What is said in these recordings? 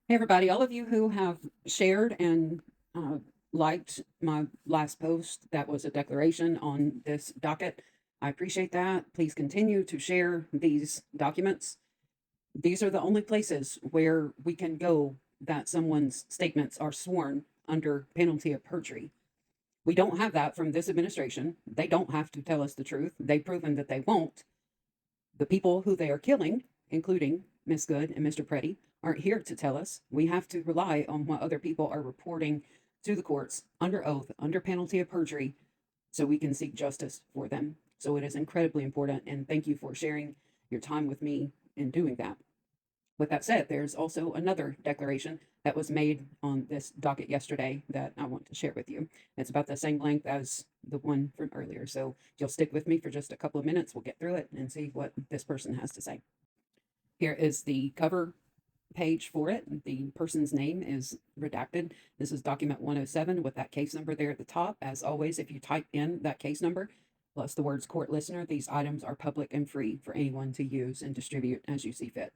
Hey, everybody, all of you who have shared and uh, liked my last post, that was a declaration on this docket. I appreciate that. Please continue to share these documents. These are the only places where we can go that someone's statements are sworn under penalty of perjury. We don't have that from this administration. They don't have to tell us the truth. They've proven that they won't. The people who they are killing, including Miss Good and Mr. Pretti, aren't here to tell us. We have to rely on what other people are reporting to the courts under oath, under penalty of perjury, so we can seek justice for them. So it is incredibly important, and thank you for sharing your time with me in doing that. With that said, there's also another declaration that was made on this docket yesterday that I want to share with you. It's about the same length as the one from earlier. So if you'll stick with me for just a couple of minutes, we'll get through it and see what this person has to say. Here is the cover page for it. The person's name is redacted. This is document 107 with that case number there at the top. As always, if you type in that case number plus the words court listener, these items are public and free for anyone to use and distribute as you see fit.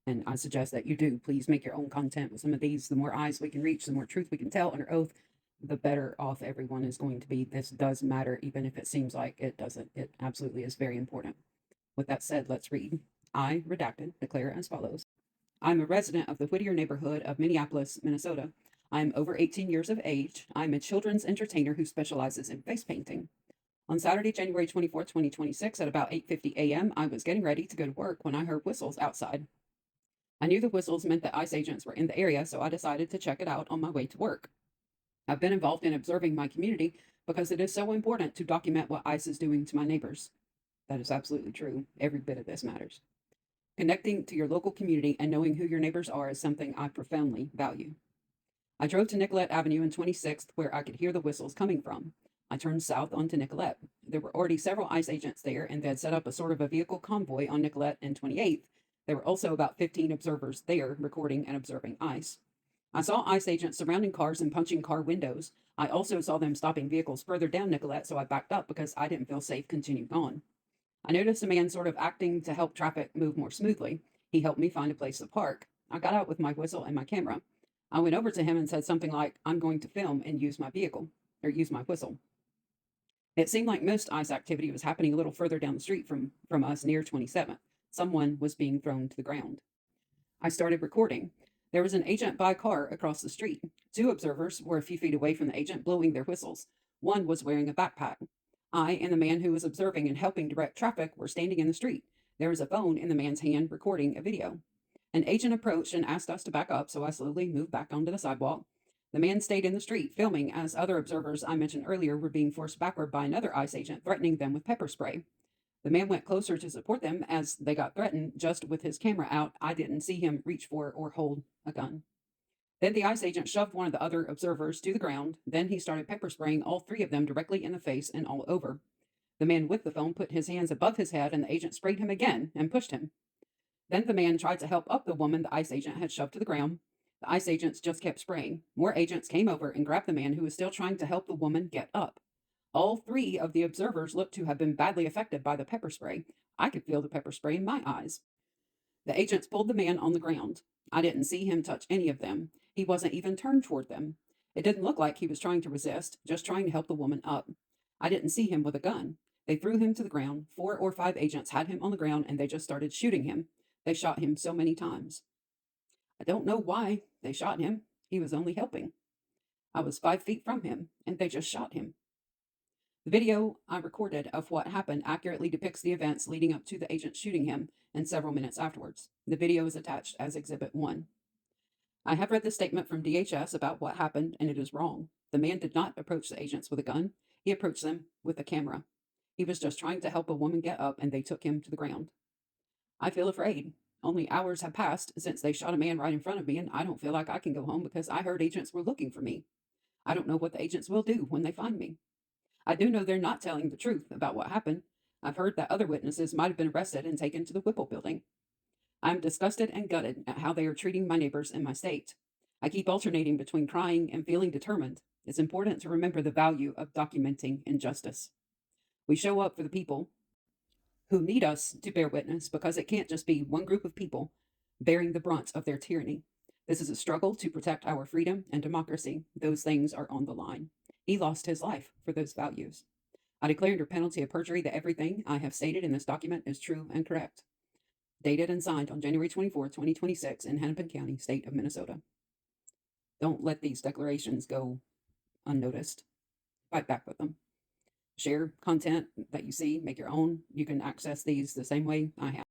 And I suggest that you do. Please make your own content with some of these. The more eyes we can reach, the more truth we can tell under oath, the better off everyone is going to be. This does matter, even if it seems like it doesn't. It absolutely is very important. With that said, let's read. I, redacted, declare as follows. I'm a resident of the Whittier neighborhood of Minneapolis, Minnesota. I'm over 18 years of age. I'm a children's entertainer who specializes in face painting. On Saturday, January 24th, 2026, at about 8:50 a.m., I was getting ready to go to work when I heard whistles outside. I knew the whistles meant that ICE agents were in the area, so I decided to check it out on my way to work. I've been involved in observing my community because it is so important to document what ICE is doing to my neighbors. That is absolutely true. Every bit of this matters. Connecting to your local community and knowing who your neighbors are is something I profoundly value. I drove to Nicollet Avenue and 26th where I could hear the whistles coming from. I turned south onto Nicollet. There were already several ICE agents there, and they had set up a sort of a vehicle convoy on Nicollet and 28th. There were also about 15 observers there recording and observing ICE. I saw ICE agents surrounding cars and punching car windows. I also saw them stopping vehicles further down Nicollet, so I backed up because I didn't feel safe continuing on. I noticed a man sort of acting to help traffic move more smoothly. He helped me find a place to park. I got out with my whistle and my camera. I went over to him and said something like, I'm going to film and use my vehicle, or use my whistle. It seemed like most ICE activity was happening a little further down the street from us near 27th. Someone was being thrown to the ground. I started recording. There was an agent by car across the street. Two observers were a few feet away from the agent, blowing their whistles. One was wearing a backpack. I and the man who was observing and helping direct traffic were standing in the street. There was a phone in the man's hand recording a video. An agent approached and asked us to back up, so I slowly moved back onto the sidewalk. The man stayed in the street, filming as other observers I mentioned earlier were being forced backward by another ICE agent, threatening them with pepper spray. The man went closer to support them as they got threatened, just with his camera out. I didn't see him reach for or hold a gun. Then the ICE agent shoved one of the other observers to the ground. Then he started pepper spraying all three of them directly in the face and all over. The man with the phone put his hands above his head, and the agent sprayed him again and pushed him. Then the man tried to help up the woman the ICE agent had shoved to the ground. The ICE agents just kept spraying. More agents came over and grabbed the man who was still trying to help the woman get up. All three of the observers looked to have been badly affected by the pepper spray. I could feel the pepper spray in my eyes. The agents pulled the man on the ground. I didn't see him touch any of them. He wasn't even turned toward them. It didn't look like he was trying to resist, just trying to help the woman up. I didn't see him with a gun. They threw him to the ground. 4 or 5 agents had him on the ground and they just started shooting him. They shot him so many times. I don't know why they shot him. He was only helping. I was 5 feet from him and they just shot him. The video I recorded of what happened accurately depicts the events leading up to the agent shooting him and several minutes afterwards. The video is attached as Exhibit 1. I have read the statement from DHS about what happened, and it is wrong. The man did not approach the agents with a gun, he approached them with a camera. He was just trying to help a woman get up, and they took him to the ground. I feel afraid. Only hours have passed since they shot a man right in front of me, and I don't feel like I can go home because I heard agents were looking for me. I don't know what the agents will do when they find me. I do know they're not telling the truth about what happened. I've heard that other witnesses might have been arrested and taken to the Whipple building. I'm disgusted and gutted at how they are treating my neighbors in my state. I keep alternating between crying and feeling determined. It's important to remember the value of documenting injustice. We show up for the people who need us to bear witness because it can't just be one group of people bearing the brunt of their tyranny. This is a struggle to protect our freedom and democracy. Those things are on the line. He lost his life for those values. I declare under penalty of perjury that everything I have stated in this document is true and correct. Dated and signed on January 24th, 2026 in Hennepin County, state of Minnesota. Don't let these declarations go unnoticed. Fight back with them. Share content that you see, make your own. You can access these the same way I have.